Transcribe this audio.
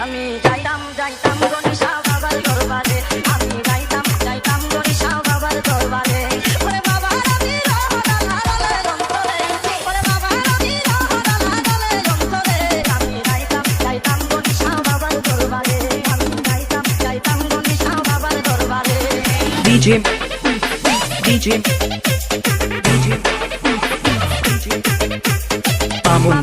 আমি যাইতাম যাইতাম গণেশা বাবার দরবারে, আমি যাইতাম গণেশা বাবার দরবারে। ওরে বাবা আমি রহদালা দলে অন্তরে, ওরে বাবা আমি রহদালা দলে অন্তরে, আমি যাইতাম গণেশা বাবার দরবারে, আমি যাইতাম গণেশা বাবার দরবারে। DJ Amun